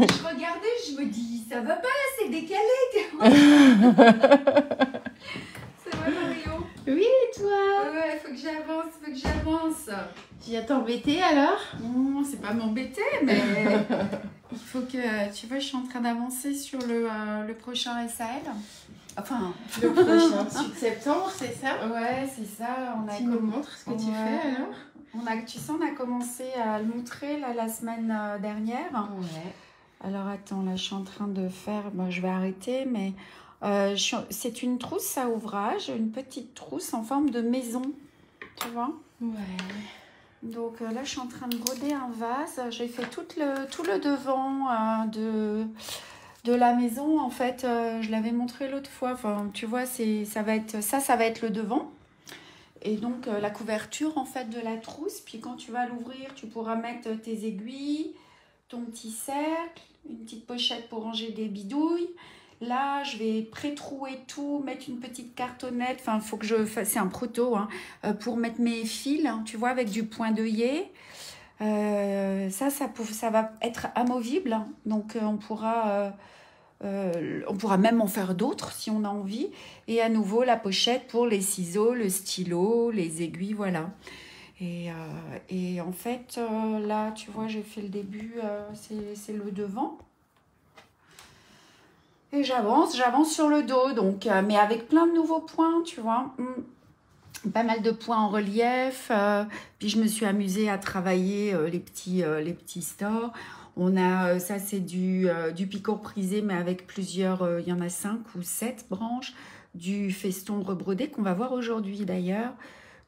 Je regardais, je me dis, ça va pas, c'est décalé. Ça va, Mario? Oui, et toi? Ouais, faut que j'avance. Tu viens t'embêter alors? Non, c'est pas m'embêter, mais il faut que, tu vois, je suis en train d'avancer sur le prochain SAL. Enfin, Le prochain 8 septembre, c'est ça? ouais, c'est ça. Tu nous montres ce que tu fais alors? Tu sais, on a commencé à le montrer là, la semaine dernière. Ouais. Alors attends, là je suis en train de faire, bon, je vais arrêter, mais c'est une trousse à ouvrage, une petite trousse en forme de maison, tu vois. Ouais. Donc là je suis en train de broder un vase, j'ai fait tout le devant de la maison, en fait, je l'avais montré l'autre fois, enfin, tu vois, ça va être le devant. Et donc la couverture en fait de la trousse, puis quand tu vas l'ouvrir, tu pourras mettre tes aiguilles, ton petit cercle, une petite pochette pour ranger des bidouilles. Là, je vais pré-trouer tout, mettre une petite cartonnette. Enfin, il faut que je fasse, c'est un proto, hein, pour mettre mes fils, hein, tu vois, avec du point d'œillet. Ça va être amovible, hein, donc on pourra même en faire d'autres si on a envie. Et à nouveau, la pochette pour les ciseaux, le stylo, les aiguilles, voilà. Et en fait, là, tu vois, j'ai fait le début, c'est le devant. Et j'avance sur le dos, donc, mais avec plein de nouveaux points, tu vois. Pas mal de points en relief. Puis je me suis amusée à travailler les petits stores. On a, ça c'est du picourt prisé, mais avec plusieurs, il y en a 5 ou 7 branches. Du feston rebrodé qu'on va voir aujourd'hui d'ailleurs.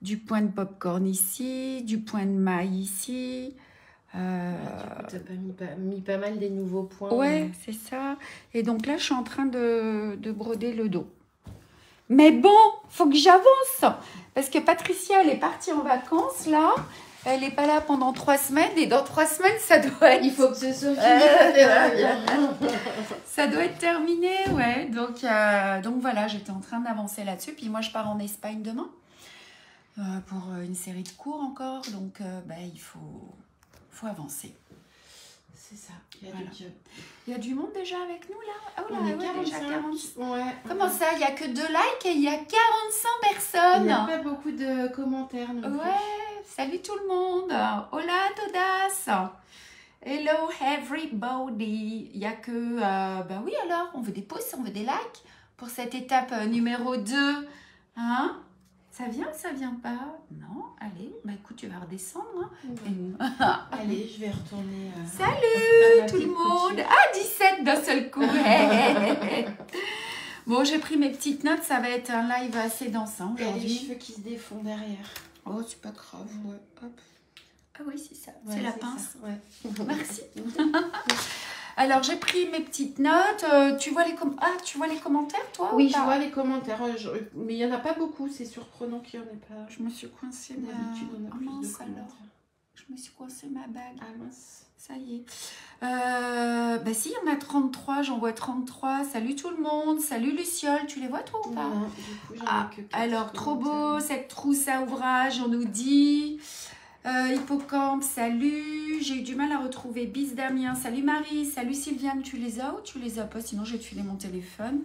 Du point de popcorn ici, du point de maille ici. Du coup, tu as mis pas mal des nouveaux points. Ouais, c'est ça. Et donc là, je suis en train de broder le dos. Mais bon, faut que j'avance. Parce que Patricia, elle est partie en vacances, là. Elle n'est pas là pendant 3 semaines. Et dans 3 semaines, ça doit être... Il faut que ce soit fini. Ça doit être terminé, ouais. Donc voilà, j'étais en train d'avancer là-dessus. Puis moi, je pars en Espagne demain. Pour une série de cours encore. Donc, il faut avancer. C'est ça. Il y a du monde déjà avec nous, là? Oh là, on est ouais, déjà 45. Ouais. Comment ça? Il n'y a que 2 likes et il y a 45 personnes. Il n'y a pas beaucoup de commentaires non plus. Ouais, salut tout le monde. Hola todas. Hello everybody. Il n'y a que... oui alors, on veut des pouces, on veut des likes pour cette étape numéro 2. Hein? Ça vient pas? Non, allez, écoute, tu vas redescendre. Hein. Ouais. Allez, je vais retourner. Salut tout le monde! Ah, 17 d'un seul coup! Bon, j'ai pris mes petites notes, ça va être un live assez dansant aujourd'hui. Il y a les cheveux qui se défont derrière. Oh, c'est pas grave. Ouais, hop. Ah oui, c'est ça, ouais, c'est la pince. Ça. Ouais. Merci. Alors, j'ai pris mes petites notes. Tu vois les commentaires, toi? Oui, je vois les commentaires. Mais il n'y en a pas beaucoup. C'est surprenant qu'il n'y en ait pas. Je me suis coincée ma... D'habitude, on a plus de commentaires. Alors. Je me suis coincée ma bague. Ah mince. Ça y est. Si, il y en a 33. J'en vois 33. Salut tout le monde. Salut Luciole. Tu les vois, toi, ou pas? Non, du coup, j'en ai que 4. Alors, trop beau. Cette trousse à ouvrage, on nous dit... Hippocampe, salut. J'ai eu du mal à retrouver Bis Damien. Salut Marie. Salut Sylviane. Tu les as ou tu les as pas? Sinon, je vais te filer mon téléphone.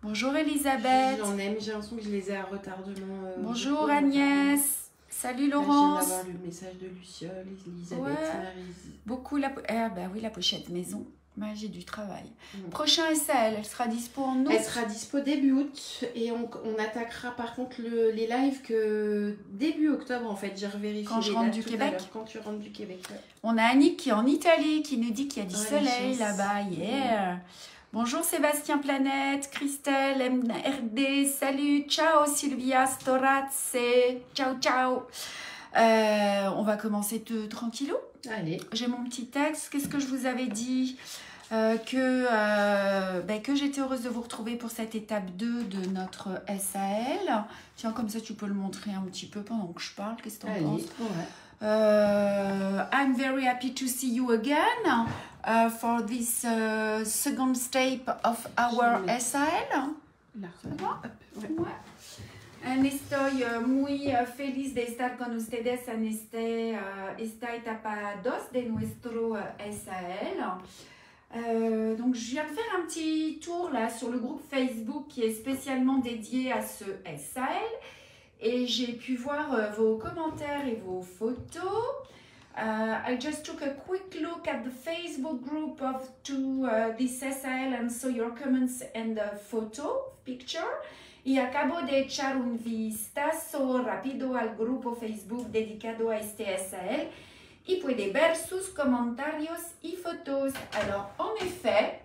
Bonjour Elisabeth. J'en ai, mais j'ai l'impression que je les ai à retardement. Bonjour Agnès. Salut Laurence. Je viens d'avoir le message de Luciole, Elisabeth, ouais. Marie. Beaucoup oui, la pochette maison. J'ai du travail. Prochain SAL, elle sera dispo en août. Elle sera dispo début août et on attaquera par contre les lives que début octobre en fait. J'ai revérifié quand je rentre du Québec. Quand tu rentres du Québec. Ouais. On a Annick qui est en Italie qui nous dit qu'il y a du soleil là-bas. Yeah. Bonjour Sébastien Planète, Christelle, MRD, salut, ciao Sylvia Storazze, ciao ciao. On va commencer tranquillou. Allez. J'ai mon petit texte. Qu'est-ce que je vous avais dit? Que j'étais heureuse de vous retrouver pour cette étape 2 de notre SAL. Tiens, comme ça, tu peux le montrer un petit peu pendant que je parle. Qu'est-ce que tu en penses? Ouais. I'm very happy to see you again for this second step of our SAL. Là, ouais. Estoy muy feliz de estar con ustedes en esta etapa 2 de nuestro SAL. Donc je viens de faire un petit tour là sur le groupe Facebook qui est spécialement dédié à ce SAL et j'ai pu voir vos commentaires et vos photos. I just took a quick look at the Facebook group this SAL and saw your comments and the picture. Y acabo de echar un vistazo rápido al grupo Facebook dedicado a este SAL y puede ver sus comentarios y photos. Alors, en effet,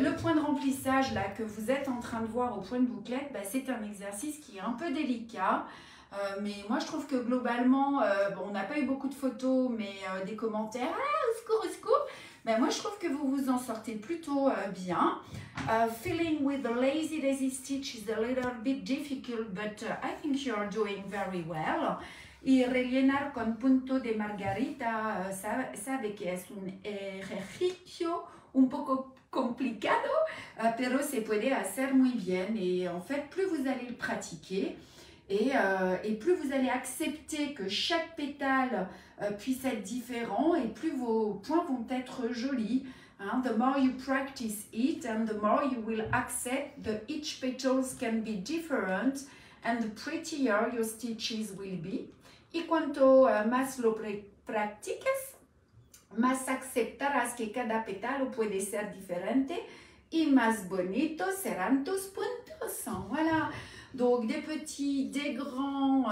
le point de remplissage là, que vous êtes en train de voir au point de bouclette, bah, c'est un exercice qui est un peu délicat. Mais moi, je trouve que globalement, bon, on n'a pas eu beaucoup de photos, mais des commentaires, au secours. Ben, moi, je trouve que vous vous en sortez plutôt bien. Filling with the lazy stitch is a little bit difficult, but I think you are doing very well. Y rellenar con punto de margarita, sabe que es un ejercicio un poco complicado, pero se puede hacer muy bien. Et en fait, plus vous allez le pratiquer, et plus vous allez accepter que chaque pétale puisse être différent, et plus vos points vont être jolis. Hein? The more you practice it, and the more you will accept that each petals can be different, and the prettier your stitches will be. Y cuanto más lo practiques, más aceptarás que cada pétalo puede ser diferente y más bonitos serán tus puntos. Voilà. Donc des petits, des grands,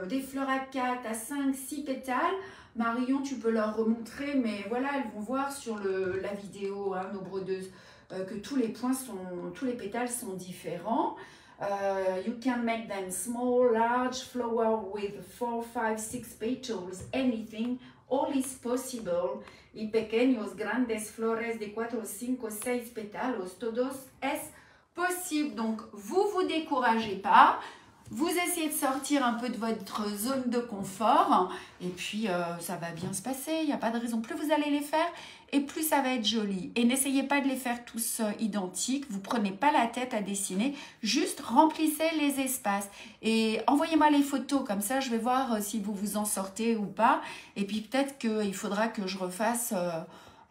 des fleurs à 4, à 5, 6 pétales. Marion, tu peux leur remontrer, mais voilà, elles vont voir sur la vidéo, hein, nos brodeuses, que tous les pétales sont différents. You can make them small, large, flower with 4, 5, 6 petals, anything, all is possible. Y pequeños, grandes flores de 4, 5, 6 pétalos, todos es possible. Donc, vous découragez pas. Vous essayez de sortir un peu de votre zone de confort. Et puis, ça va bien se passer. Il n'y a pas de raison. Plus vous allez les faire, et plus ça va être joli. Et n'essayez pas de les faire tous identiques. Vous ne prenez pas la tête à dessiner. Juste remplissez les espaces. Et envoyez-moi les photos. Comme ça, je vais voir si vous vous en sortez ou pas. Et puis, peut-être qu'il faudra que je refasse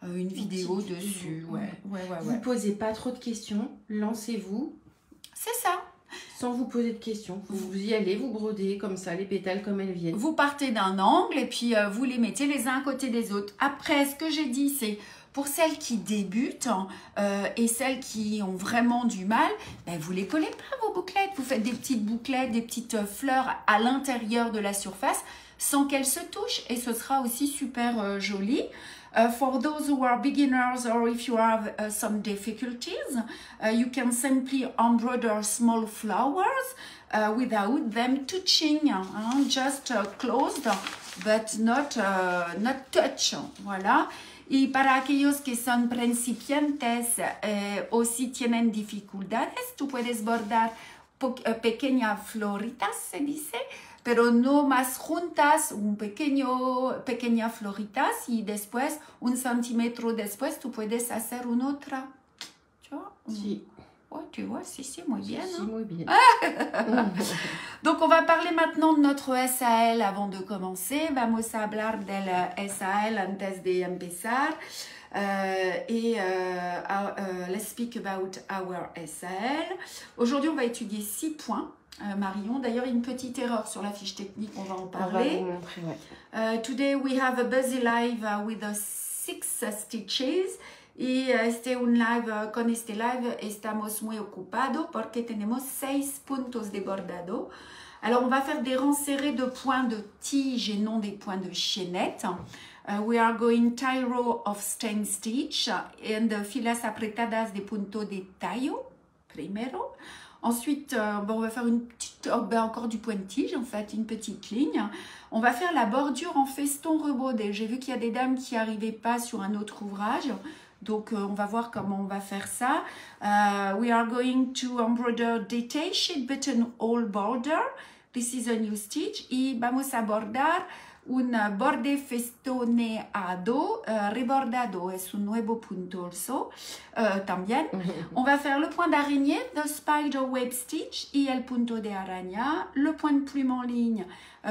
une vidéo dessus. Ouais. Vous posez pas trop de questions. Lancez-vous. C'est ça. Sans vous poser de questions. Vous y allez, vous brodez comme ça, les pétales comme elles viennent. Vous partez d'un angle et puis vous les mettez les uns à côté des autres. Après, ce que j'ai dit, c'est pour celles qui débutent et celles qui ont vraiment du mal, ben, vous les collez pas vos bouclettes. Vous faites des petites bouclettes, des petites fleurs à l'intérieur de la surface sans qu'elles se touchent et ce sera aussi super joli. For those who are beginners or if you have some difficulties, you can simply embroider small flowers without them touching, just closed but not touch. Voilà. Y para aquellos que son principiantes o si tienen dificultades, tú puedes bordar pequeñas floritas, se dice, pero no más juntas, pequeñas floritas y después, 1 centímetro después, tú puedes hacer una otra. ¿Tu vois? Si. Ouais, tu vois, si, muy bien. Si, muy bien. Donc, on va parler maintenant de notre SAL avant de commencer. Vamos a hablar del SAL antes de empezar. Let's speak about our SAL. Aujourd'hui, on va étudier 6 points. Marion, d'ailleurs, une petite erreur sur la fiche technique, on va en parler. On va vous montrer, ouais. Today we have a busy live with 6 stitches. Y con este live estamos muy ocupados porque tenemos 6 puntos de bordado. Alors, on va faire des rangs serrés de points de tige et non des points de chaînette. We are going tie row of stain stitch and filas apretadas de punto de tallo, primero. Ensuite, on va faire une petite, encore du point de tige, en fait, une petite ligne. On va faire la bordure en feston rebrodé. J'ai vu qu'il y a des dames qui n'arrivaient pas sur un autre ouvrage. Donc, on va voir comment on va faire ça. We are going to embroider detached buttonhole border. This is a new stitch. Y vamos a bordar un borde festoneado, rebordado es un nuevo punto also, también. On va faire le point d'araignée, the spider web stitch, y el punto de araña, le point de plume en ligne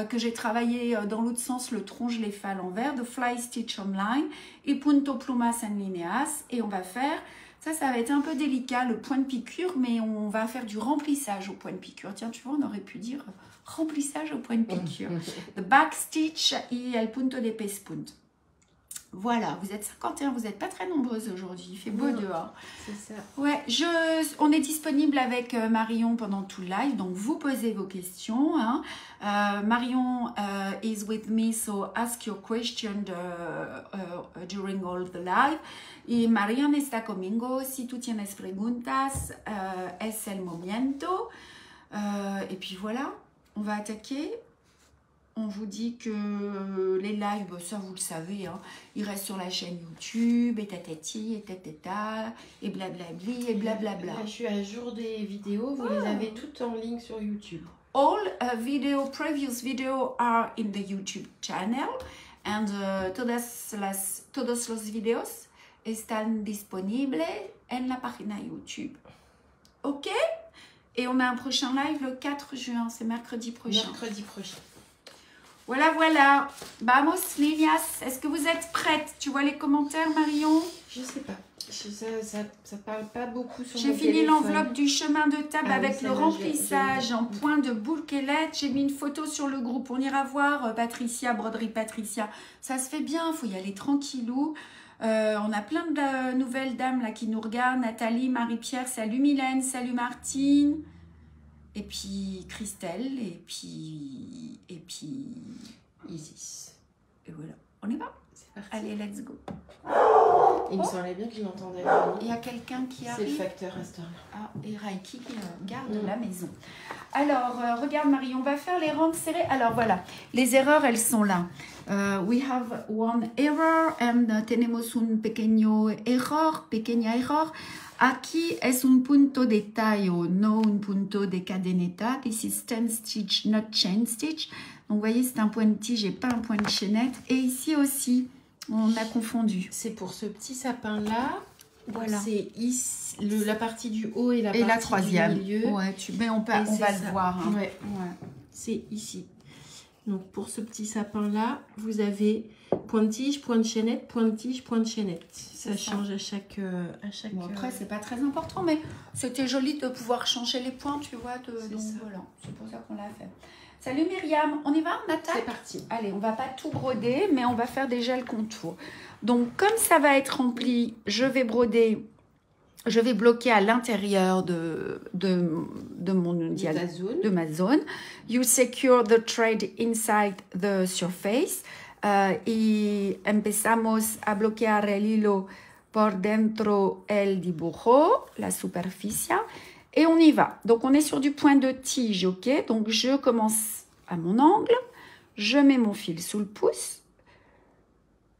que j'ai travaillé dans l'autre sens, le tronc je l'ai fait à l'envers, the fly stitch online, et punto plumas en lineas, et on va faire, ça va être un peu délicat, le point de piqûre, mais on va faire du remplissage au point de piqûre. Tiens, tu vois, on aurait pu dire remplissage au point de piqûre. The back stitch y el punto de pespunt. Voilà, vous êtes 51, vous n'êtes pas très nombreuses aujourd'hui, il fait beau dehors. C'est ça. Ouais, on est disponible avec Marion pendant tout le live, donc vous posez vos questions. Hein. Marion is with me, so ask your question during all the live. Y Marion está conmigo, si tú tienes preguntas, es el momento. Et puis voilà, on va attaquer. On vous dit que les lives, ça vous le savez, hein, ils restent sur la chaîne YouTube, et tatati, et tatata, et blablabli, et blablabla. Là, je suis à jour des vidéos, vous les avez toutes en ligne sur YouTube. All previous video are in the YouTube channel, and todos los videos están disponibles en la página YouTube. Ok? Et on a un prochain live le 4 juin, c'est mercredi prochain. Mercredi prochain. Voilà, voilà. Vamos, Lilias. Est-ce que vous êtes prête? Tu vois les commentaires, Marion? Je sais pas. Ça parle pas beaucoup sur J'ai mon fini téléphone. l'enveloppe du chemin de table avec oui, le remplissage en point de bourkelette. J'ai mis une photo sur le groupe. On ira voir Patricia, broderie Patricia. Ça se fait bien, il faut y aller tranquillou. On a plein de nouvelles dames là qui nous regardent. Nathalie, Marie-Pierre, salut Mylène, salut Martine. Et puis Christelle, et puis Isis. Et voilà, on y va. C'est parti. Allez, let's go. Il me semblait bien que je l'entendais. Il y a quelqu'un qui C'est arrive. le facteur Astor. Ah, et Reiki garde la maison. Alors, regarde Marie, on va faire les rangs serrés. Alors voilà, les erreurs, elles sont là. We have one error and tenemos un pequeña error. Aquí es un punto de tallo, no un punto de cadeneta. This is 10 stitch, not chain stitch. Donc, vous voyez, c'est un point de tige et pas un point de chaînette. Et ici aussi, on a confondu. C'est pour ce petit sapin-là. Voilà. C'est ici, la partie du haut et la partie la troisième. du milieu. Ouais, mais on va le voir. Hein. Ouais. C'est ici. Donc, pour ce petit sapin-là, vous avez point de tige, point de chaînette, point de tige, point de chaînette. Ça change à chaque... Bon, après, c'est pas très important, mais c'était joli de pouvoir changer les points, tu vois. Donc, voilà, c'est pour ça qu'on l'a fait. Salut Myriam, on y va, on attaque? C'est parti. Allez, on va pas tout broder, mais on va faire déjà le contour. Donc, comme ça va être rempli, je vais broder, je vais bloquer à l'intérieur de ma zone. You secure the thread inside the surface. Y empezamos a bloquear el hilo por dentro el dibujo, la superficie. Et on y va. Donc, on est sur du point de tige, ok? Donc, je commence à mon angle. Je mets mon fil sous le pouce.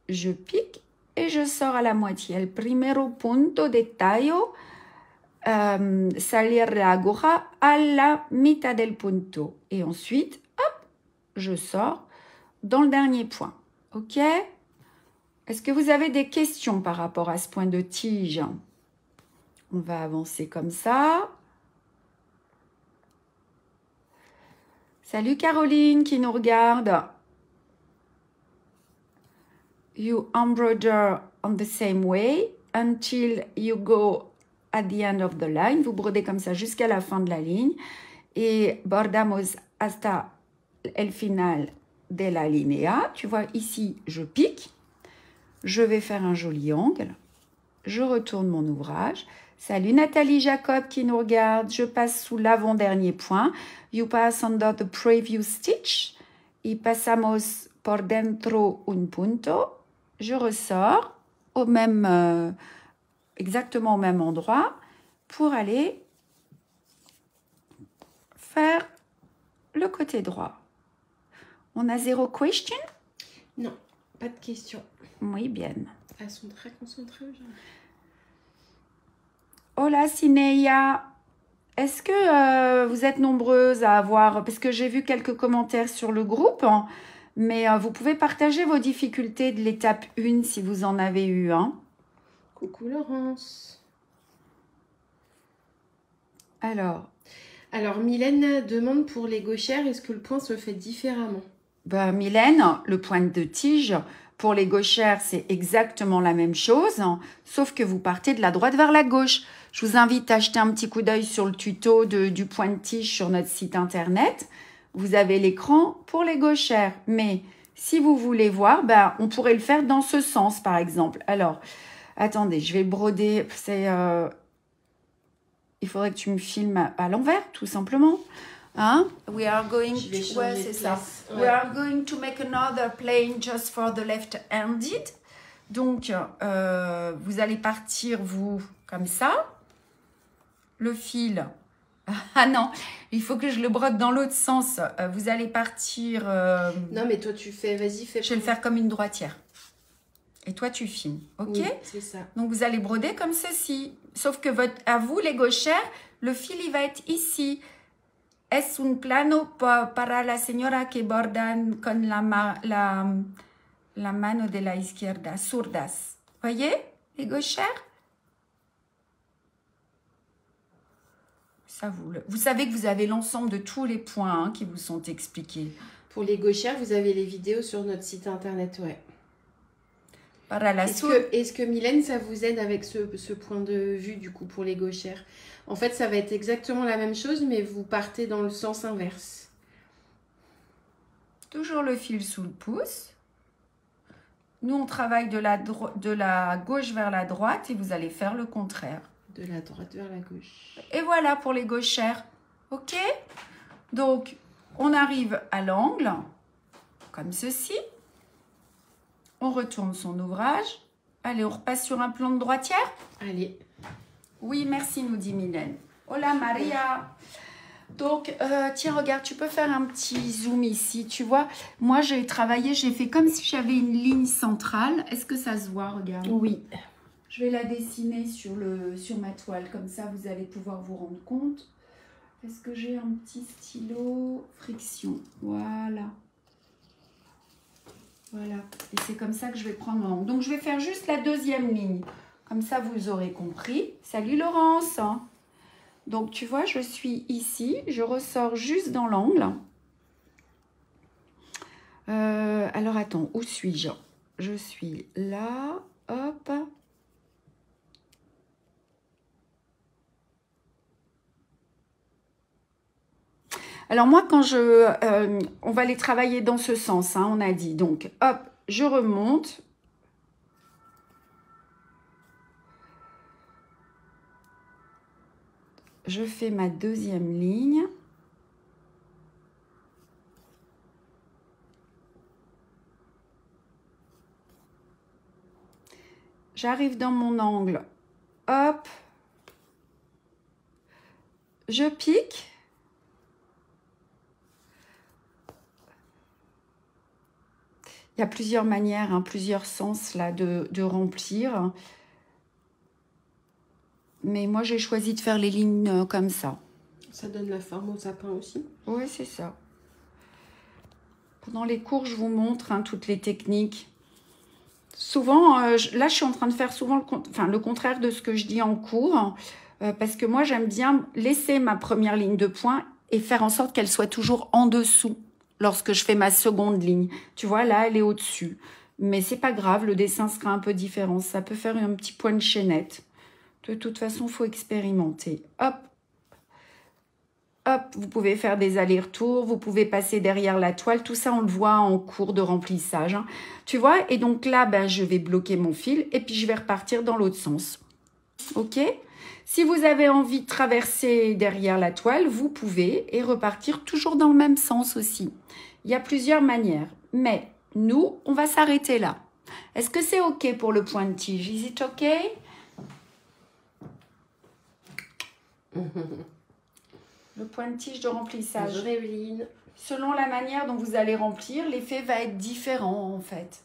Je pique et je sors à la moitié. El primero punto de tallo, salir la aguja a la mitad del punto. Et ensuite, hop, je sors dans le dernier point. Ok? Est-ce que vous avez des questions par rapport à ce point de tige? On va avancer comme ça. Salut Caroline qui nous regarde. You embroider on the same way until you go at the end of the line. Vous brodez comme ça jusqu'à la fin de la ligne. Et bordamos hasta el final de la línea. Tu vois, ici, je pique. Je vais faire un joli angle. Je retourne mon ouvrage. Salut Nathalie Jacob qui nous regarde. Je passe sous l'avant-dernier point. You pass under the previous stitch. Y pasamos por dentro un punto. Je ressors au même, exactement au même endroit pour aller faire le côté droit. On a zéro question? Non, pas de question. Muy bien. Elles sont très concentrées aujourd'hui. Hola Cineia, est-ce que vous êtes nombreuses à avoir, parce que j'ai vu quelques commentaires sur le groupe, hein, Mais vous pouvez partager vos difficultés de l'étape 1 si vous en avez eu. Hein. Coucou Laurence. Alors, Mylène demande pour les gauchères, est-ce que le point se fait différemment? ben, Mylène, le point de tige, pour les gauchères, c'est exactement la même chose, hein, sauf que vous partez de la droite vers la gauche. Je vous invite à jeter un petit coup d'œil sur le tuto du point de tige sur notre site internet. Vous avez l'écran pour les gauchères, mais si vous voulez voir, ben, on pourrait le faire dans ce sens, par exemple. Alors, attendez, je vais broder, il faudrait que tu me filmes à l'envers, tout simplement. Hein? We are going to... Ouais, c'est ça. Ouais. We are going to make another plane just for the left-handed. Donc, vous allez partir, vous, comme ça. Le fil... Ah non, il faut que je le brode dans l'autre sens. Vous allez partir... Non, mais toi, tu fais... Vas-y, fais... Je vais le faire comme une droitière. Et toi, tu filmes, ok? Oui, c'est ça. Donc, vous allez broder comme ceci. Sauf que à vous, les gauchères, le fil, il va être ici. Es un plano para la señora que bordan con la mano de la izquierda, zurdas. Voyez, les gauchères? Ça, vous savez que vous avez l'ensemble de tous les points qui vous sont expliqués. Pour les gauchères, vous avez les vidéos sur notre site internet, ouais. Est-ce que Mylène, ça vous aide avec ce point de vue du coup pour les gauchères? En fait, ça va être exactement la même chose, mais vous partez dans le sens inverse. Toujours le fil sous le pouce. Nous, on travaille de la gauche vers la droite et vous allez faire le contraire. De la droite vers la gauche. Et voilà pour les gauchères. Ok? Donc, on arrive à l'angle, comme ceci. On retourne son ouvrage. Allez, on repasse sur un plan de droitière. Allez. Oui, merci, nous dit Mylène. Hola, Maria. Donc, tiens, regarde, tu peux faire un petit zoom ici. Tu vois, moi, j'ai travaillé, j'ai fait comme si j'avais une ligne centrale. Est-ce que ça se voit? Regarde. Oui. Je vais la dessiner sur ma toile. Comme ça, vous allez pouvoir vous rendre compte. Est-ce que j'ai un petit stylo friction? Voilà. Voilà, et c'est comme ça que je vais prendre mon angle. Donc, je vais faire juste la deuxième ligne. Comme ça, vous aurez compris. Salut Laurence. Donc, tu vois, je suis ici. Je ressors juste dans l'angle. Alors, attends, où suis-je? Je suis là. Hop. Alors moi, quand on va les travailler dans ce sens, hein, on a dit. Donc, hop, je remonte. Je fais ma deuxième ligne. J'arrive dans mon angle. Hop. Je pique. Il y a plusieurs manières, hein, plusieurs sens là de remplir. Mais moi, j'ai choisi de faire les lignes comme ça. Ça donne la forme au sapin aussi? Oui, c'est ça. Pendant les cours, je vous montre hein, toutes les techniques. Souvent, là, je suis en train de faire souvent le contraire de ce que je dis en cours. Parce que moi, j'aime bien laisser ma première ligne de point et faire en sorte qu'elle soit toujours en dessous. Lorsque je fais ma seconde ligne. Tu vois, là, elle est au-dessus. Mais c'est pas grave, le dessin sera un peu différent. Ça peut faire un petit point de chaînette. De toute façon, il faut expérimenter. Hop. Hop, vous pouvez faire des allers-retours. Vous pouvez passer derrière la toile. Tout ça, on le voit en cours de remplissage. Hein. Tu vois? Et donc là, ben, je vais bloquer mon fil. Et puis, je vais repartir dans l'autre sens. Ok? Si vous avez envie de traverser derrière la toile, vous pouvez et repartir toujours dans le même sens aussi. Il y a plusieurs manières, mais nous, on va s'arrêter là. Est-ce que c'est OK pour le point de tige? Is it OK? Le point de tige de remplissage. Evelyne. Selon la manière dont vous allez remplir, l'effet va être différent en fait.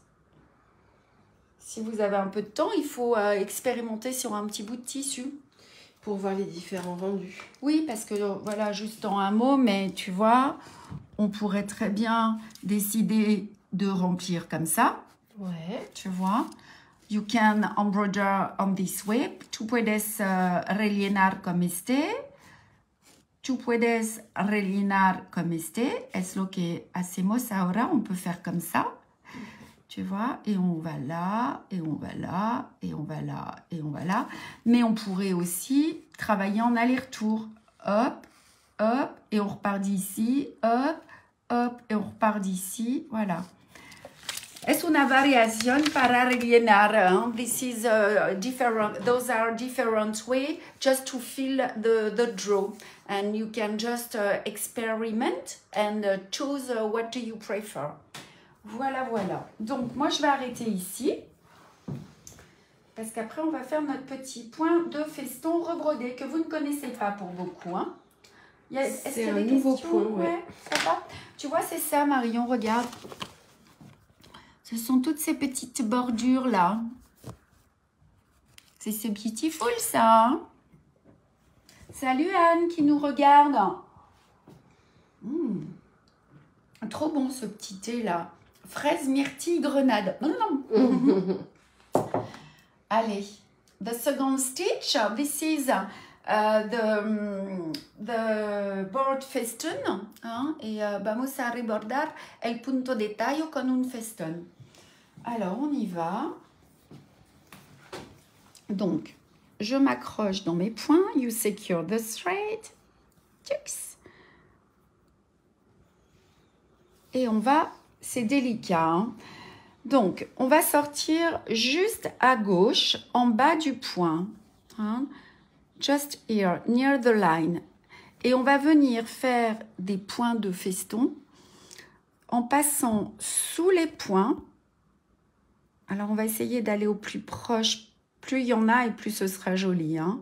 Si vous avez un peu de temps, il faut expérimenter sur un petit bout de tissu. Pour voir les différents rendus. Oui, parce que voilà, juste en un mot, mais tu vois, on pourrait très bien décider de remplir comme ça. Ouais. Tu vois. You can embroider on this way. Tu puedes rellenar como este. Tu puedes rellenar como este. Es lo que hacemos ahora. On peut faire comme ça. Tu vois, et on va là, et on va là, et on va là, et on va là. Mais on pourrait aussi travailler en aller-retour. Hop, hop, et on repart d'ici. Hop, hop, et on repart d'ici. Voilà. Es una variación para rellenar. Hein? This is different. Those are different way just to fill the draw. And you can just experiment and choose what do you prefer. Voilà, voilà. Donc, moi, je vais arrêter ici. Parce qu'après, on va faire notre petit point de feston rebrodé que vous ne connaissez pas pour beaucoup. Hein. C'est un nouveau point, ouais. Ça va? Tu vois, c'est ça, Marion, regarde. Ce sont toutes ces petites bordures-là. C'est ce beautiful, ça. Hein. Salut, Anne, qui nous regarde. Trop bon, ce petit thé-là. Fraise, myrtille, grenade. Allez, the second stitch. This is the board feston. Hein, et vamos a rebordar el punto de tallo con un feston. Alors, on y va. Donc, je m'accroche dans mes points. You secure the thread. Tux. Et on va... C'est délicat. Hein? Donc, on va sortir juste à gauche, en bas du point. Hein? Just here, near the line. Et on va venir faire des points de feston en passant sous les points. Alors, on va essayer d'aller au plus proche. Plus il y en a et plus ce sera joli. Hein?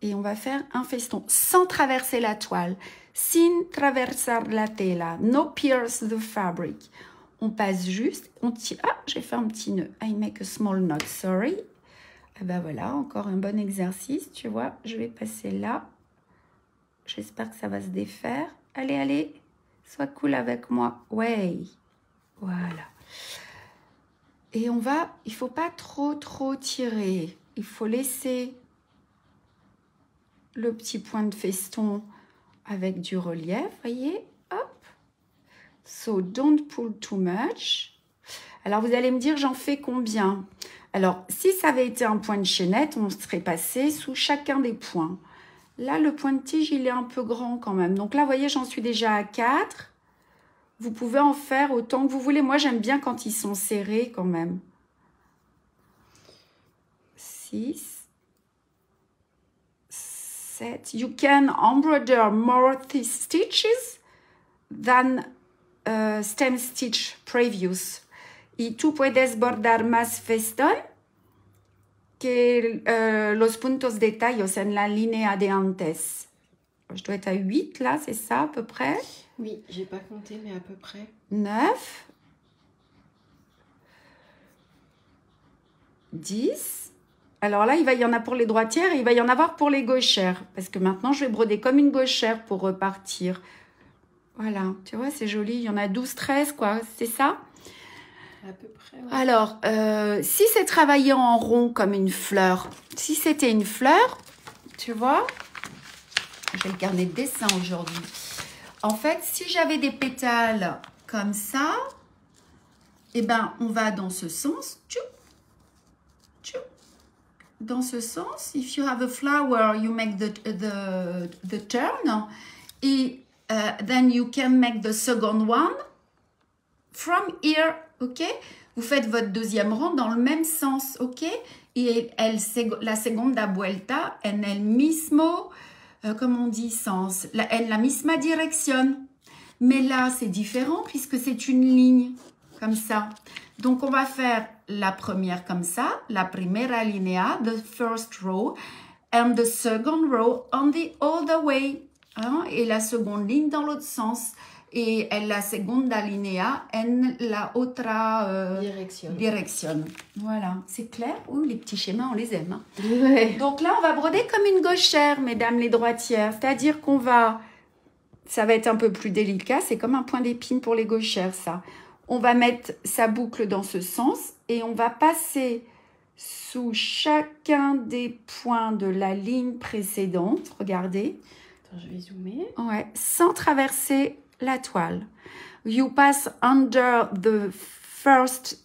Et on va faire un feston sans traverser la toile. Sin traversar la tela, no pierce the fabric. On passe juste, on tire. Ah, j'ai fait un petit nœud. I make a small knot, sorry. Ah ben voilà, encore un bon exercice, tu vois. Je vais passer là. J'espère que ça va se défaire. Allez, allez, sois cool avec moi. Ouais, voilà. Et on va, il faut pas trop tirer. Il faut laisser le petit point de feston avec du relief, voyez, hop. So, don't pull too much. Alors, vous allez me dire, j'en fais combien? Alors, si ça avait été un point de chaînette, on serait passé sous chacun des points. Là, le point de tige, il est un peu grand quand même. Donc là, vous voyez, j'en suis déjà à 4. Vous pouvez en faire autant que vous voulez. Moi, j'aime bien quand ils sont serrés quand même. 6. 7. You can embroider more stitches than stem stitch previous. Y tú puedes bordar más festón que los puntos de tallos en la línea de antes. Je dois être à 8 là, c'est ça à peu près? Oui, j'ai pas compté, mais à peu près. 9. 10. Alors là, il va y en avoir pour les droitières et il va y en avoir pour les gauchères. Parce que maintenant, je vais broder comme une gauchère pour repartir. Voilà, tu vois, c'est joli. Il y en a 12, 13, quoi. C'est ça? À peu près, ouais. Alors, si c'est travaillé en rond comme une fleur, si c'était une fleur, tu vois, j'ai le carnet de dessin aujourd'hui. En fait, si j'avais des pétales comme ça, eh ben, on va dans ce sens. Tchou, tchou. Dans ce sens, if you have a flower, you make the turn, et then you can make the second one from here, ok? Vous faites votre deuxième rang dans le même sens, ok? Et la segunda vuelta en el mismo, comme on dit, sens, en la misma dirección. Mais là, c'est différent puisque c'est une ligne, comme ça. Donc, on va faire la première comme ça, la primera línea, the first row, and the second row on the other way. Hein? Et la seconde ligne dans l'autre sens. Et la segunda línea en la otra direction. Voilà, c'est clair? Oui, les petits schémas, on les aime. Hein? Ouais. Donc là, on va broder comme une gauchère, mesdames les droitières. C'est-à-dire qu'on va... Ça va être un peu plus délicat. C'est comme un point d'épine pour les gauchères, ça. On va mettre sa boucle dans ce sens et on va passer sous chacun des points de la ligne précédente. Regardez. Attends, je vais zoomer. Ouais, sans traverser la toile. You pass under the first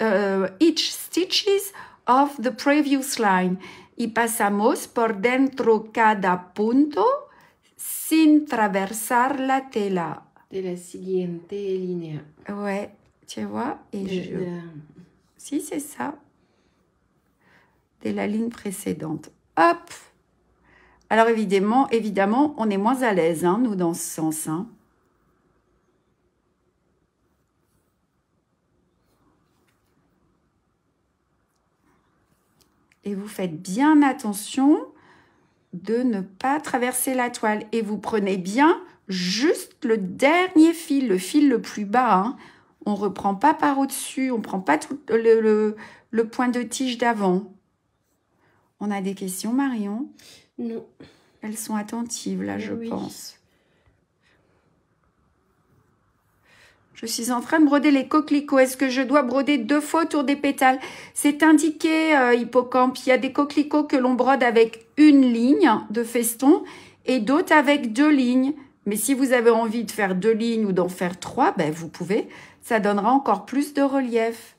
each stitches of the previous line. Y pasamos por dentro cada punto sin atravesar la tela. De la siguiente línea. Ouais, tu vois. Et si, c'est ça. De la ligne précédente. Hop. Alors évidemment, on est moins à l'aise, hein, nous, dans ce sens. Hein. Et vous faites bien attention de ne pas traverser la toile. Et vous prenez bien juste le dernier fil, le fil le plus bas. Hein. On ne reprend pas par au-dessus, on ne prend pas tout le point de tige d'avant. On a des questions, Marion? Non. Elles sont attentives, là, je pense. Je suis en train de broder les coquelicots. Est-ce que je dois broder 2 fois autour des pétales? C'est indiqué, hippocampe. Il y a des coquelicots que l'on brode avec une ligne de feston et d'autres avec 2 lignes. Mais si vous avez envie de faire 2 lignes ou d'en faire 3, ben vous pouvez. Ça donnera encore plus de relief.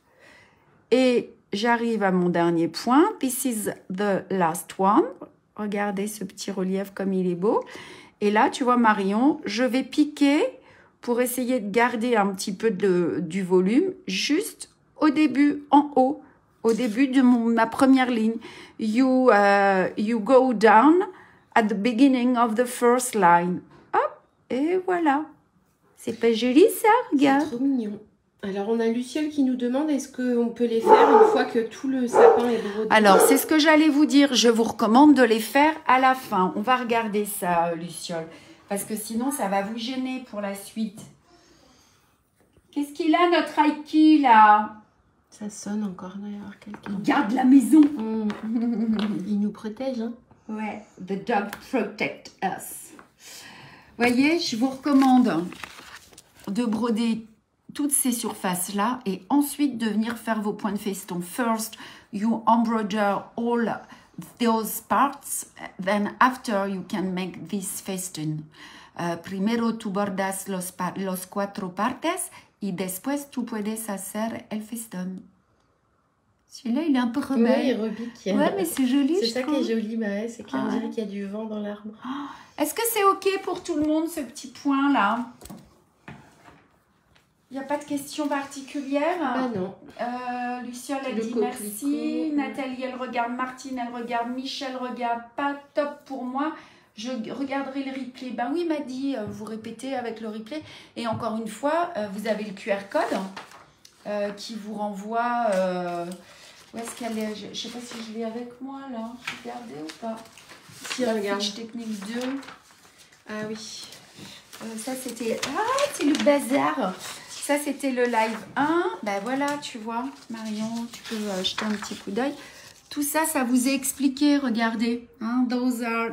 Et j'arrive à mon dernier point. This is the last one. Regardez ce petit relief comme il est beau. Et là, tu vois, Marion, je vais piquer pour essayer de garder un petit peu du volume juste au début, en haut, au début de ma première ligne. You go down at the beginning of the first line. Hop, et voilà. C'est pas joli ça, regarde. C'est trop mignon. Alors, on a Luciole qui nous demande est-ce qu'on peut les faire une fois que tout le sapin est brodé? Alors, c'est ce que j'allais vous dire. Je vous recommande de les faire à la fin. On va regarder ça, Luciole. Parce que sinon, ça va vous gêner pour la suite. Qu'est-ce qu'il a, notre Aiki, là? Ça sonne encore d'ailleurs quelqu'un. Il garde la maison. Il nous protège, hein? Ouais, the dog protect us. Voyez, je vous recommande de broder toutes ces surfaces-là et ensuite de venir faire vos points de feston. First, you embroider all those parts, then after you can make this feston. Primero tú bordas los 4 partes y después tú puedes hacer el festón. Celui-là, il est un peu rebelle. Oui, il rebique. Ouais, mais c'est joli, c'est ça qui est joli, bah ouais, c'est qu'on dirait qu'il y a du vent dans l'arbre. Est-ce que c'est OK pour tout le monde, ce petit point-là? Il n'y a pas de questions particulières? Ah non. Luciole, elle dit merci. Nathalie, elle regarde. Martine, elle regarde. Michel regarde. Pas top pour moi. Je regarderai le replay. Ben oui, m'a dit, vous répétez avec le replay. Et encore une fois, vous avez le QR code qui vous renvoie... où est-ce qu'elle est? Je ne sais pas si je l'ai avec moi, là. Regardez ou pas? Si, regarde. Fiche technique 2. Ah oui. Ça, c'était... Ah, c'est le bazar. Ça, c'était le live 1. Ben voilà, tu vois, Marion, tu peux jeter un petit coup d'œil. Tout ça, ça vous est expliqué, regardez. Hein? Those are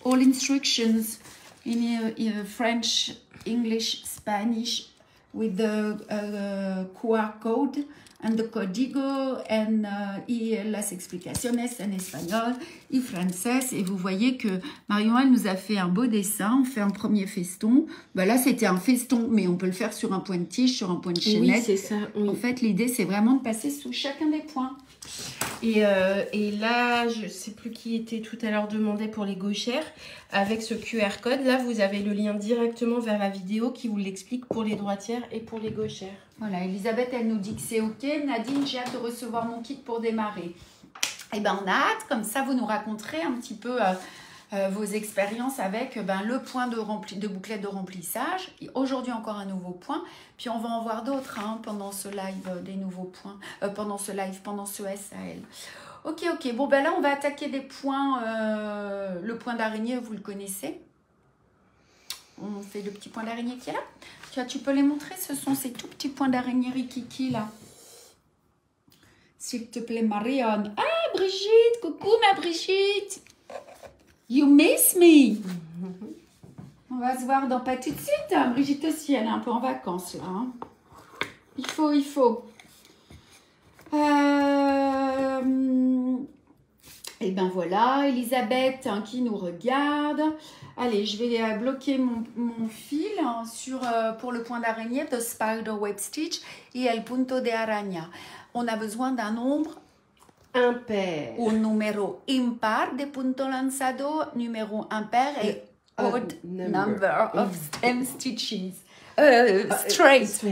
all instructions in French, English, Spanish, with the QR code and the código y las explicaciones en espagnol y francés. Et vous voyez que Marion, elle nous a fait un beau dessin. On fait un premier feston. Ben là, c'était un feston, mais on peut le faire sur un point de tige, sur un point de chaînette. Oui, c'est ça. Oui. En fait, l'idée, c'est vraiment de passer sous chacun des points. Et là, je ne sais plus qui était tout à l'heure demandé pour les gauchères. Avec ce QR code, là, vous avez le lien directement vers la vidéo qui vous l'explique pour les droitières et pour les gauchères. Voilà, Elisabeth, elle nous dit que c'est OK. Nadine, j'ai hâte de recevoir mon kit pour démarrer. Eh bien, on a hâte. Comme ça, vous nous raconterez un petit peu vos expériences avec le point de bouclette de remplissage. Aujourd'hui, encore un nouveau point. Puis, on va en voir d'autres pendant ce live, des nouveaux points. Pendant ce SAL. Ok. Bon, ben là, on va attaquer des points. Le point d'araignée, vous le connaissez. On fait le petit point d'araignée qui est là. Tu peux les montrer, ce sont ces tout petits points d'araignée rikiki là. S'il te plaît, Marianne. Ah, Brigitte, coucou ma Brigitte. You miss me. On va se voir dans pas tout de suite. Brigitte aussi, elle est un peu en vacances là. Il faut. Et ben voilà, Elisabeth hein, qui nous regarde. Allez, je vais bloquer mon fil hein, pour le point d'araignée de Spider Web Stitch et el punto de araña. On a besoin d'un nombre impair. Un numéro impar de punto lanzado, numéro impair et odd number of stem stitches. Straight.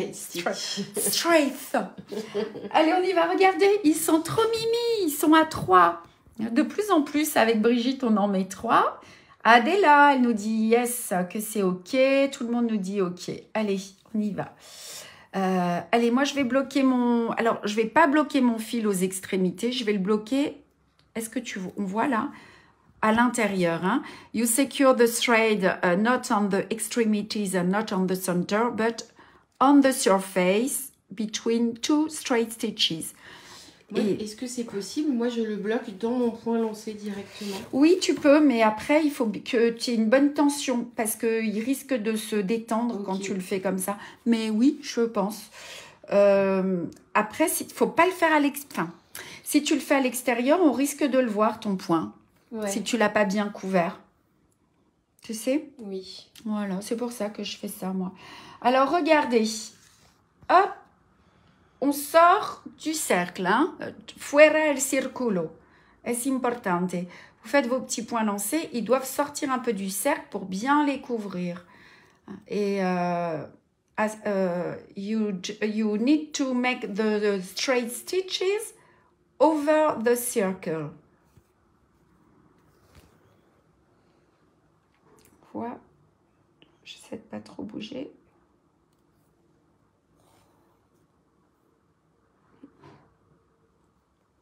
Allez, on y va, regardez, ils sont trop mimi, ils sont à 3. De plus en plus, avec Brigitte, on en met 3. Adela, elle nous dit yes, que c'est OK. Tout le monde nous dit OK. Allez, on y va. Allez, moi, je vais bloquer mon... Alors, je ne vais pas bloquer mon fil aux extrémités. Je vais le bloquer... Est-ce que on voit là? À l'intérieur. Hein? You secure the thread not on the extremities and not on the center, but on the surface between two straight stitches. Ouais, est-ce que c'est possible? Moi, je le bloque dans mon point lancé directement. Oui, tu peux, mais après, il faut que tu aies une bonne tension parce qu'il risque de se détendre quand tu le fais comme ça. Mais oui, je pense. Après, il ne faut pas le faire à l'extérieur. Enfin, si tu le fais à l'extérieur, on risque de le voir, ton point. Ouais. Si tu ne l'as pas bien couvert. Tu sais? Oui. Voilà, c'est pour ça que je fais ça, moi. Alors, regardez. Hop. On sort du cercle, hein? Fuera el círculo. Es importante. Vous faites vos petits points lancés. Ils doivent sortir un peu du cercle pour bien les couvrir. Et you need to make the straight stitches over the circle. Voilà. J'essaie de pas trop bouger.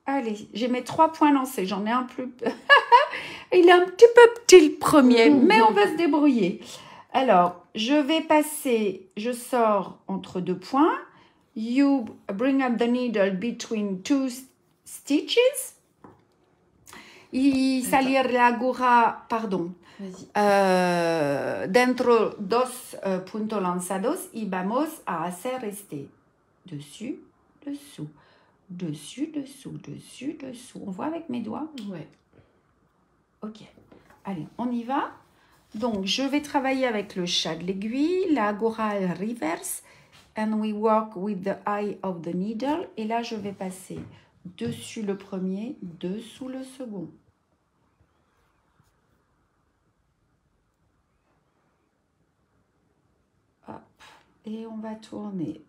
Allez, j'ai mes 3 points lancés. J'en ai un plus... Il est un petit peu petit le premier, mais on va se débrouiller. Alors, je vais passer... Je sors entre 2 points. You bring up the needle between 2 stitches. Y salir la aguja... Pardon. Dentro dos puntos lanzados y vamos a hacer este. Dessus, dessous. Dessus, dessous, dessus, dessous. On voit avec mes doigts? Ouais. Ok. Allez, on y va. Donc, je vais travailler avec le chat de l'aiguille, la aguja reverse, and we work with the eye of the needle. Et là, je vais passer dessus le premier, dessous le second. Hop. Et on va tourner.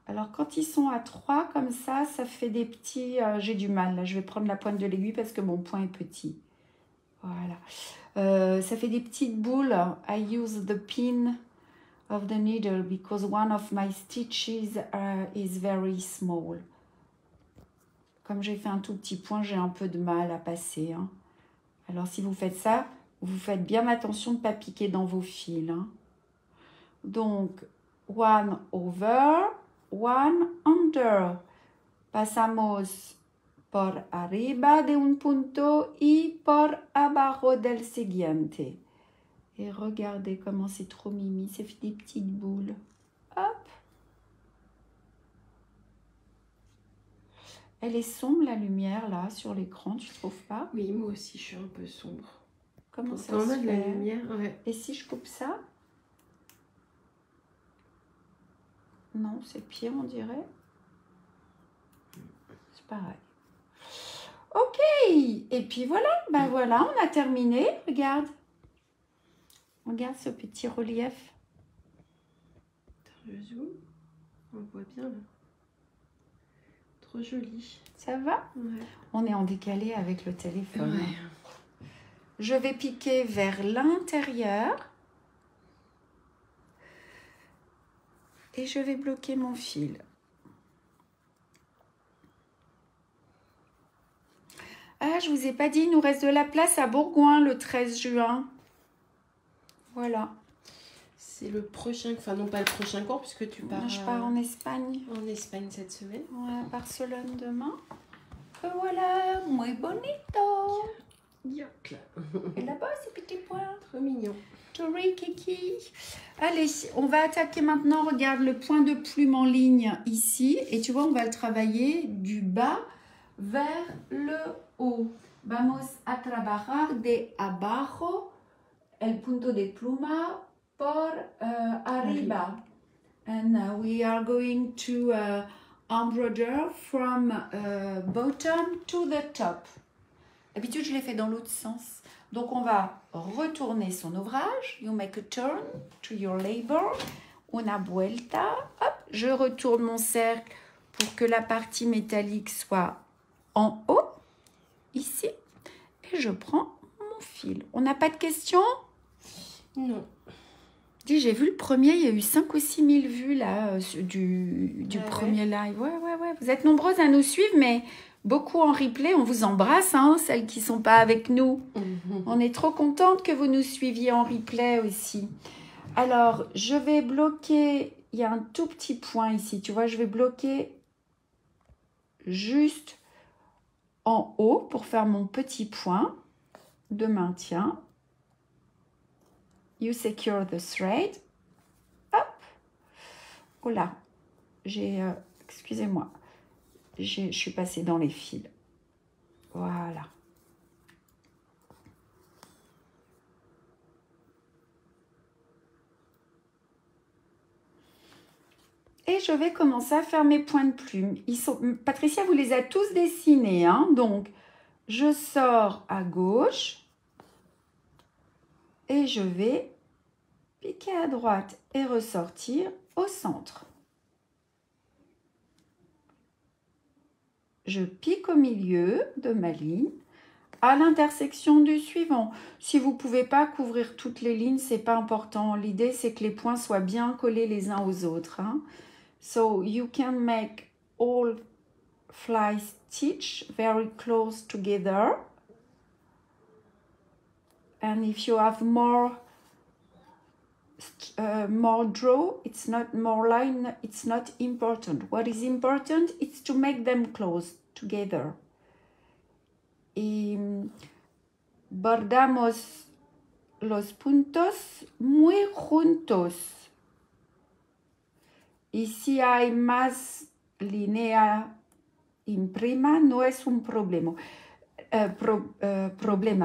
Alors, quand ils sont à 3 comme ça, ça fait des petits... j'ai du mal, là. Je vais prendre la pointe de l'aiguille parce que mon point est petit. Voilà. Ça fait des petites boules. I use the pin of the needle because one of my stitches is very small. Comme j'ai fait un tout petit point, j'ai un peu de mal à passer. Hein. Alors, si vous faites ça, vous faites bien attention de ne pas piquer dans vos fils. Hein. Donc, one over... One under. Pasamos por arriba de un punto y por abajo del siguiente. Et regardez comment c'est trop mimi. Ça fait des petites boules. Hop. Elle est sombre la lumière là sur l'écran, tu trouves pas? Oui, moi aussi je suis un peu sombre. Comment ça se fait? La lumière, ouais. Et si je coupe ça? Non, c'est pire, on dirait. C'est pareil. Ok. Et puis voilà. Ben voilà, on a terminé. Regarde. Regarde ce petit relief. Je zoome. On le voit bien là. Trop joli. Ça va? Ouais. On est en décalé avec le téléphone. Ouais. Je vais piquer vers l'intérieur. Et je vais bloquer mon fil. Ah, je vous ai pas dit, il nous reste de la place à Bourgoin le 13 juin. Voilà. C'est le prochain, enfin non pas le prochain cours puisque tu pars... Je pars en Espagne. En Espagne cette semaine. Ouais, à Barcelone demain. Et voilà, muy bonito. Yoc. Et là-bas, ces petits points. Trop mignon. Tori, Kiki. Allez, on va attaquer maintenant. Regarde le point de plume en ligne ici. Et tu vois, on va le travailler du bas vers le haut. Vamos a trabajar de abajo el punto de pluma por arriba. And we are going to embroider from bottom to the top. D'habitude, je l'ai fait dans l'autre sens. Donc, on va retourner son ouvrage. You make a turn to your labor. Una vuelta. Hop, je retourne mon cercle pour que la partie métallique soit en haut, ici. Et je prends mon fil. On n'a pas de questions? Non. Dis, j'ai vu le premier, il y a eu 5 ou 6 000 vues là, du premier live. Ouais. Vous êtes nombreuses à nous suivre, mais beaucoup en replay. On vous embrasse, hein, celles qui ne sont pas avec nous. On est trop contente que vous nous suiviez en replay aussi. Alors, je vais bloquer, il y a un tout petit point ici, tu vois, je vais bloquer juste en haut pour faire mon petit point de maintien. You secure the thread. Hop. Oh là, excusez-moi, je suis passée dans les fils. Voilà. Et je vais commencer à faire mes points de plume. Patricia vous les a tous dessinés, hein? Donc, je sors à gauche et je vais piquer à droite et ressortir au centre. Je pique au milieu de ma ligne à l'intersection du suivant. Si vous ne pouvez pas couvrir toutes les lignes, ce n'est pas important. L'idée, c'est que les points soient bien collés les uns aux autres, hein. So you can make all fly stitch very close together. And if you have more draw, it's not more line, it's not important. What is important is to make them close together. Y bordamos los puntos muy juntos. Y si hay más línea imprima, no es un problema.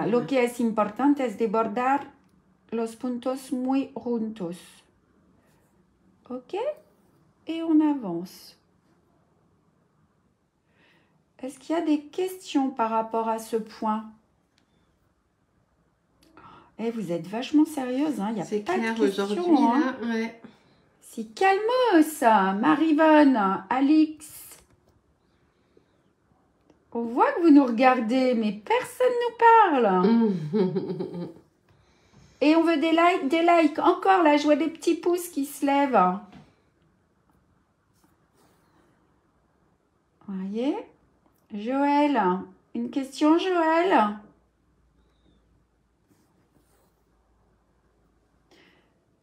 Lo que es importante es de bordar los puntos muy juntos. Ok? Et on avance. Est-ce qu'il y a des questions par rapport à ce point? Eh, vous êtes vachement sérieuse, hein? Il n'y a pas de questions. Hein? Ouais. C'est calmos, ça. Marivonne, Alix. On voit que vous nous regardez, mais personne ne nous parle. Et on veut des likes, des likes. Encore là, je vois des petits pouces qui se lèvent. Vous voyez? Joël, une question, Joël?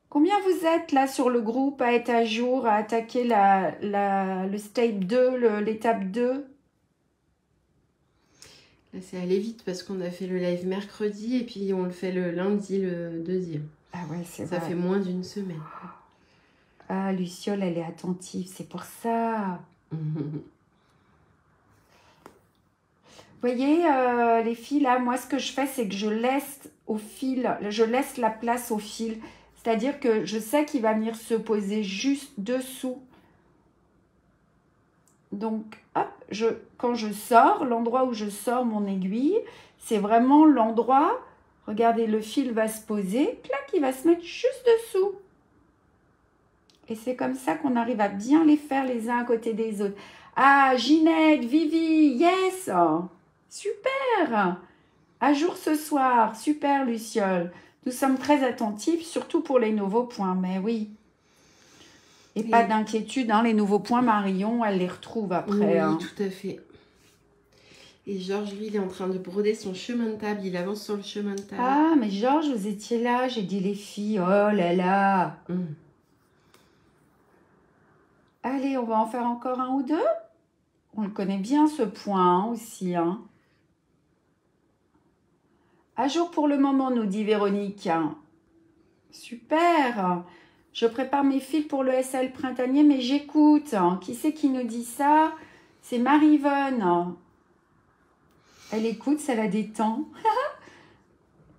Combien vous êtes là sur le groupe à être à jour, à attaquer le step 2, l'étape 2? Là, c'est allé vite parce qu'on a fait le live mercredi et puis on le fait le lundi, le deuxième. Ah ouais, c'est vrai. Ça fait moins d'une semaine. Ah, Luciole, elle est attentive, c'est pour ça. Vous voyez, les fils, là, moi, ce que je fais, c'est que je laisse la place au fil. C'est-à-dire que je sais qu'il va venir se poser juste dessous. Donc, hop, quand je sors, l'endroit où je sors mon aiguille, c'est vraiment l'endroit, regardez, le fil va se poser, clac, il va se mettre juste dessous. Et c'est comme ça qu'on arrive à bien les faire les uns à côté des autres. Ah, Ginette, Vivi, yes! Super! À jour ce soir, super Luciole. Nous sommes très attentifs, surtout pour les nouveaux points, mais oui. Et pas d'inquiétude, hein, les nouveaux points, Marion, elle les retrouve après. Oui, hein. Tout à fait. Et Georges, lui, il est en train de broder son chemin de table. Il avance sur le chemin de table. Ah, mais Georges, vous étiez là, j'ai dit les filles. Oh là là. Allez, on va en faire encore un ou deux. On le connaît bien, ce point hein, aussi. Hein. À jour pour le moment, nous dit Véronique. Super. Je prépare mes fils pour le SL printanier, mais j'écoute. Qui c'est qui nous dit ça? C'est Marie-Yvonne. Elle écoute, ça la détend.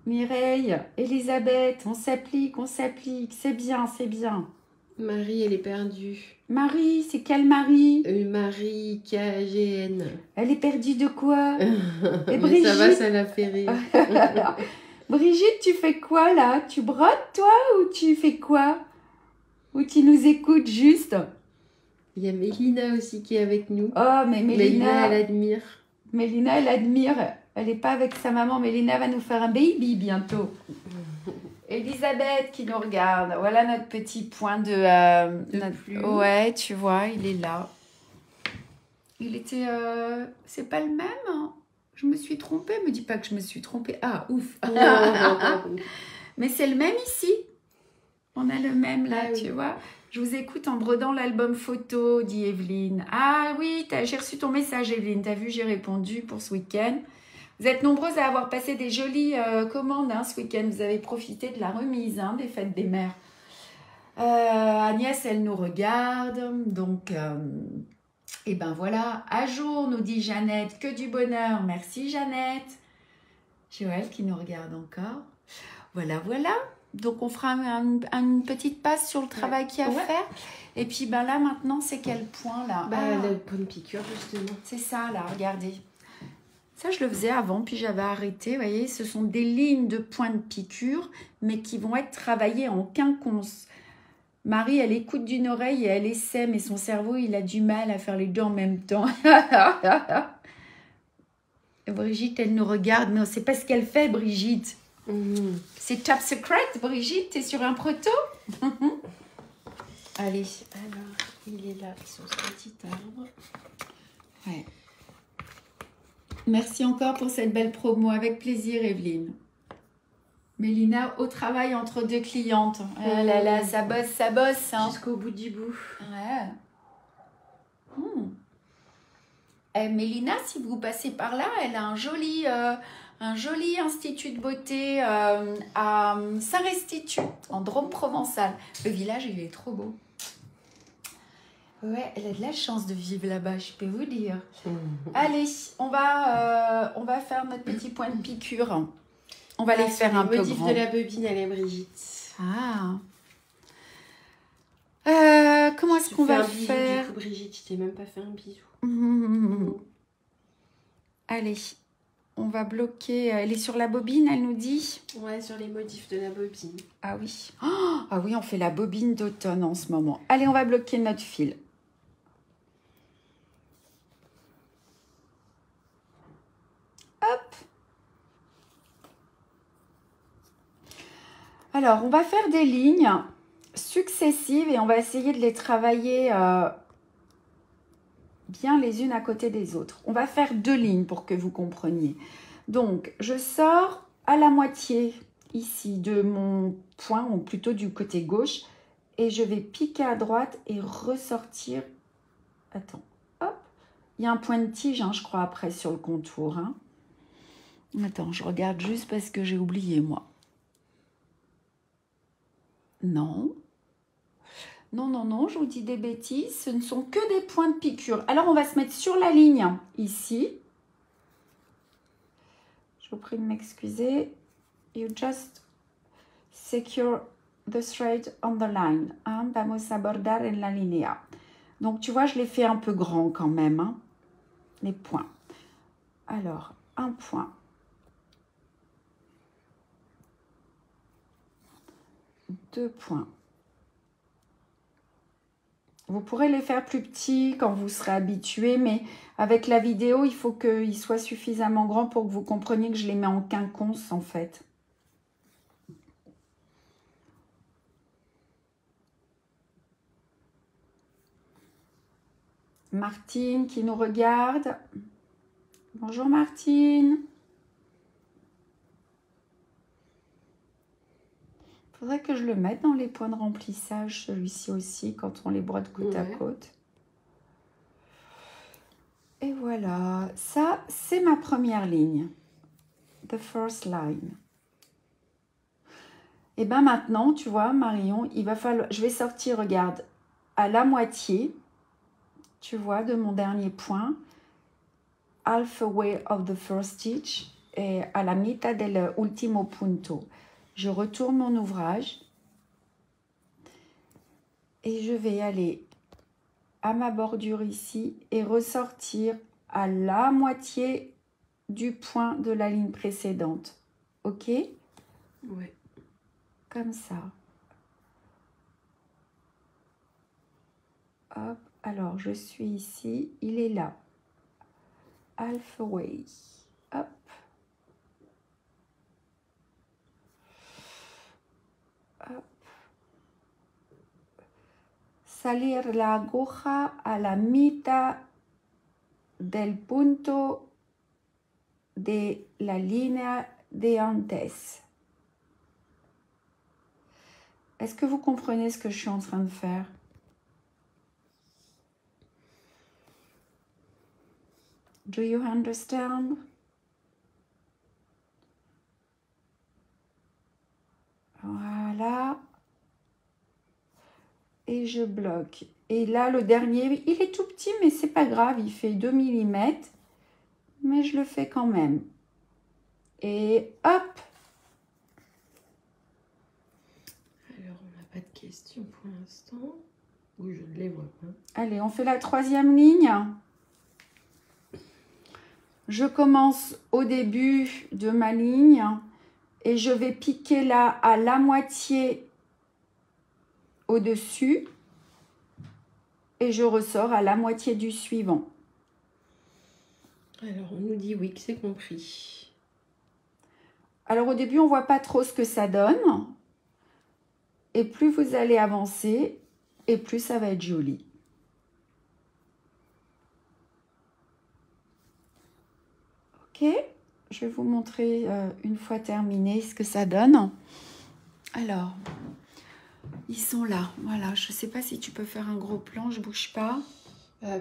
Mireille, Elisabeth, on s'applique, c'est bien, c'est bien. Marie, elle est perdue. Marie, c'est quelle Marie? Marie, KGN. Elle est perdue de quoi? Et Mais ça va, ça l'a fait rire. Brigitte, tu fais quoi là? Tu brodes toi ou tu fais quoi? Ou tu nous écoutes juste? Il y a Mélina aussi qui est avec nous. Oh, mais Mélina, elle admire. Mélina, elle admire. Elle n'est pas avec sa maman. Mélina va nous faire un baby bientôt. Elisabeth qui nous regarde. Voilà notre petit point de plume. Ouais, tu vois, il est là. Il était... C'est pas le même, hein? Je me suis trompée. Me dis pas que je me suis trompée. Ah, ouf. Mais c'est le même ici. On a le même là, tu vois. Je vous écoute en brodant l'album photo, dit Evelyne. Ah oui, j'ai reçu ton message, Evelyne. T'as vu, j'ai répondu pour ce week-end. Vous êtes nombreuses à avoir passé des jolies commandes ce week-end. Vous avez profité de la remise des fêtes des mères. Agnès, elle nous regarde. Donc, et ben voilà. À jour, nous dit Jeannette. Que du bonheur. Merci, Jeannette. Joël qui nous regarde encore. Voilà, voilà. Donc, on fera une petite passe sur le travail qu'il y a à faire. Et puis, ben là, maintenant, c'est quel point, là? Le point de piqûre, justement. C'est ça, là, regardez. Ça, je le faisais avant, puis j'avais arrêté. Vous voyez, ce sont des lignes de points de piqûre, mais qui vont être travaillées en quinconce. Marie, elle écoute d'une oreille et elle essaie, mais son cerveau, il a du mal à faire les deux en même temps. Brigitte, elle nous regarde, mais on ne sait pas ce qu'elle fait, Brigitte. C'est top secret, Brigitte, t'es sur un proto. Allez. Alors, il est là, sur ce petit arbre. Ouais. Merci encore pour cette belle promo, avec plaisir, Evelyne. Mélina, au travail entre deux clientes. Ah là là, ça bosse. Hein. Jusqu'au bout du bout. Ouais. Mélina, si vous passez par là, elle a un joli institut de beauté à Saint-Restitut, en Drôme provençal. Le village, il est trop beau. Ouais, elle a de la chance de vivre là-bas, je peux vous dire. Allez, on va faire notre petit point de piqûre. On va les faire un peu grand. Le motif de la bobine, elle est Brigitte. Ah. Comment est-ce qu'on va faire? Du coup, Brigitte, je t'ai même pas fait un bisou. Allez, on va bloquer. Elle est sur la bobine, elle nous dit? Ouais, sur les motifs de la bobine. Ah oui. Ah oui, on fait la bobine d'automne en ce moment. Allez, on va bloquer notre fil. Hop. Alors, on va faire des lignes successives et on va essayer de les travailler bien les unes à côté des autres. On va faire 2 lignes pour que vous compreniez. Donc, je sors à la moitié ici de mon point, ou plutôt du côté gauche, et je vais piquer à droite et ressortir. Attends, hop. Il y a un point de tige, je crois, après sur le contour. Attends, je regarde juste parce que j'ai oublié, moi. Non. Non, je vous dis des bêtises. Ce ne sont que des points de piqûre. Alors, on va se mettre sur la ligne, ici. Je vous prie de m'excuser. You just secure the thread on the line. Vamos a bordar en la línea. Donc, tu vois, je les fais un peu grands quand même, les points. Alors, un point. 2 points. Vous pourrez les faire plus petits quand vous serez habitué, mais avec la vidéo, il faut qu'ils soient suffisamment grands pour que vous compreniez que je les mets en quinconce en fait. Martine qui nous regarde. Bonjour Martine. Faudrait que je le mette dans les points de remplissage, celui-ci aussi, quand on les brode côte à côte. Et voilà, ça, c'est ma première ligne. the first line. Et bien maintenant, tu vois, Marion, il va falloir... Je vais sortir, regarde, à la moitié, tu vois, de mon dernier point. Halfway of the first stitch et à la mitad del último punto. Je retourne mon ouvrage et je vais aller à ma bordure ici et ressortir à la moitié du point de la ligne précédente. Ok? Ouais. Comme ça. Hop. Alors, je suis ici. Il est là. Halfway. Hop. Hop. Salir la aguja a la mitad del punto de la línea de antes. Est-ce que vous comprenez ce que je suis en train de faire? Do you understand? Voilà. Et je bloque. Et là, le dernier, il est tout petit, mais c'est pas grave. Il fait 2 mm. Mais je le fais quand même. Et hop! Alors, on n'a pas de questions pour l'instant. Oui, je ne les vois pas. Allez, on fait la 3e ligne. Je commence au début de ma ligne et je vais piquer là à la moitié au-dessus et je ressors à la moitié du suivant. Alors, on nous dit oui, que c'est compris. Alors, au début, on ne voit pas trop ce que ça donne. Et plus vous allez avancer, et plus ça va être joli. Ok, je vais vous montrer une fois terminé ce que ça donne. Alors, ils sont là. Voilà, je ne sais pas si tu peux faire un gros plan, je ne bouge pas.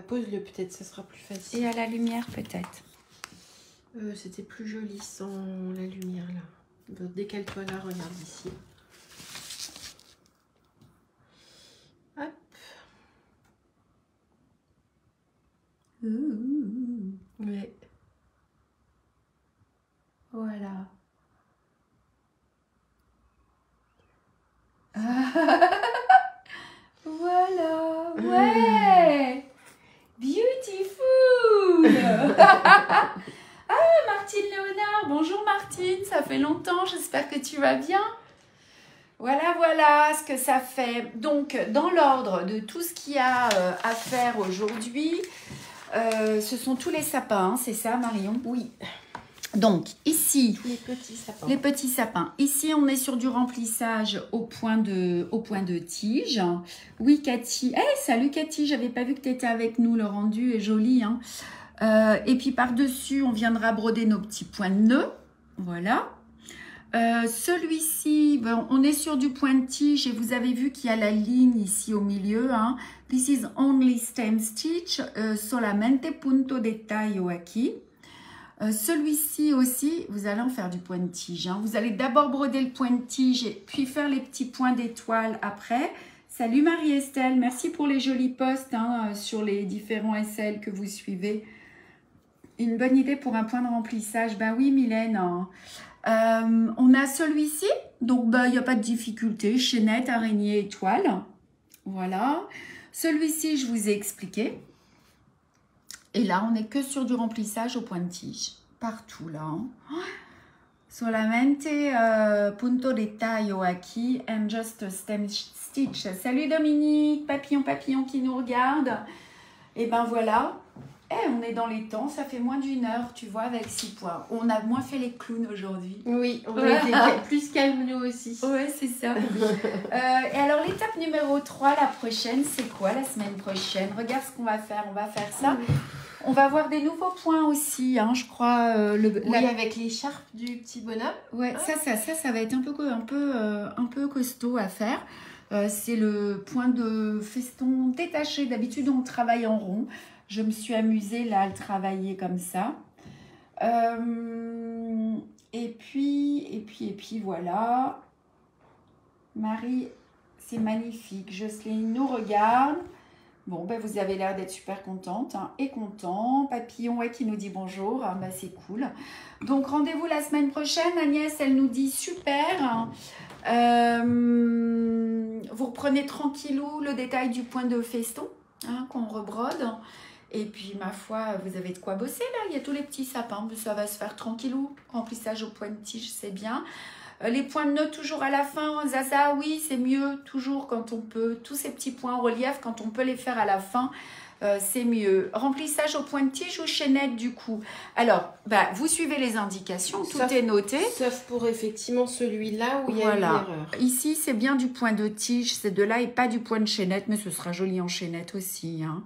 Pose-le peut-être, ça sera plus facile. Et à la lumière peut-être. C'était plus joli sans la lumière là. Donc, décale-toi là, regarde ici. Hop. Ouais. Voilà. Voilà. Ouais. Beautiful. Ah, Martine Léonard. Bonjour Martine, ça fait longtemps, j'espère que tu vas bien. Voilà ce que ça fait. Donc, dans l'ordre de tout ce qu'il y a à faire aujourd'hui, ce sont tous les sapins, hein, c'est ça Marion? Oui. Donc, ici, Les petits sapins. les petits sapins. Ici, on est sur du remplissage au point de tige. Oui, Cathy. Hey, salut Cathy, j'avais pas vu que tu étais avec nous. Le rendu est joli. Hein. Et puis, par-dessus, on viendra broder nos petits points de nœud. Voilà. Celui-ci, ben, on est sur du point de tige et vous avez vu qu'il y a la ligne ici au milieu. Hein. This is only stem stitch, solamente punto de tallo aquí. Celui-ci aussi, vous allez en faire du point de tige. Hein. Vous allez d'abord broder le point de tige et puis faire les petits points d'étoile après. Salut Marie-Estelle, merci pour les jolis posts hein, sur les différents SL que vous suivez. Une bonne idée pour un point de remplissage. Ben oui Mylène. Hein. On a celui-ci, donc il n'y a pas de difficulté. Chaînette, araignée, étoile. Voilà. Celui-ci, je vous ai expliqué. Et là, on n'est que sur du remplissage au point de tige. Partout, là. Hein. Solamente punto de tallo aquí and just a stem stitch. Salut Dominique, papillon qui nous regarde. Et ben voilà. On est dans les temps, ça fait moins d'1 heure, tu vois, avec 6 points. On a moins fait les clowns aujourd'hui. Oui, on a été plus calme nous aussi. Ouais, c'est ça. Et alors, l'étape numéro 3, la prochaine, c'est quoi la semaine prochaine? Regarde ce qu'on va faire. On va faire ça. On va voir des nouveaux points aussi, hein, je crois. Avec l'écharpe du petit bonhomme. Ouais, ça va être un peu costaud à faire. C'est le point de feston détaché. D'habitude, on travaille en rond. Je me suis amusée là à le travailler comme ça. et puis, voilà. Marie, c'est magnifique. Jocelyne nous regarde. Bon, ben, vous avez l'air d'être super contente hein, et content. Papillon ouais, qui nous dit bonjour. Ah, ben, c'est cool. Donc, rendez-vous la semaine prochaine. Agnès, elle nous dit super. Vous reprenez tranquillou le détail du point de feston hein, qu'on rebrode. Et puis, ma foi, vous avez de quoi bosser là. Il y a tous les petits sapins. Ça va se faire tranquillou. Remplissage au point de tige, c'est bien. Les points de nœud toujours à la fin, Zaza, oui, c'est mieux, toujours quand on peut. Tous ces petits points en relief, quand on peut les faire à la fin, c'est mieux. Remplissage au point de tige ou chaînette du coup. Alors, bah, vous suivez les indications, tout est noté. Sauf pour effectivement celui-là où il y a une erreur. Ici, c'est bien du point de tige, c'est de là et pas du point de chaînette, mais ce sera joli en chaînette aussi. Hein.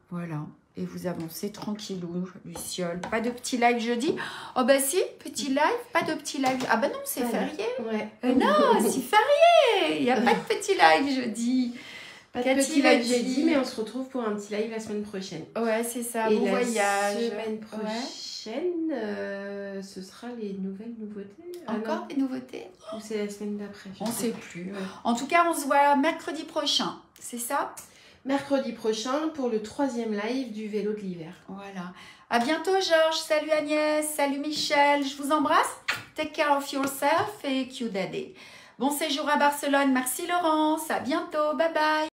Voilà. Et vous avancez tranquillou, Luciole. Pas de petit live jeudi. Oh bah si, petit live, pas de petit live. Ah bah non, c'est férié. Ouais. Non, c'est férié. Il n'y a pas de petit live jeudi. Pas de petit live jeudi, mais on se retrouve pour un petit live la semaine prochaine. Ouais, c'est ça, et bon la voyage. Semaine prochaine, ce sera les nouvelles nouveautés. Encore des nouveautés? Ou c'est la semaine d'après? On ne sait plus. Ouais. En tout cas, on se voit mercredi prochain, c'est ça? Mercredi prochain pour le 3e live du vélo de l'hiver. Voilà. À bientôt Georges. Salut Agnès. Salut Michel. Je vous embrasse. Take care of yourself et Q Daddy. Bon séjour à Barcelone. Merci Laurence. À bientôt. Bye bye.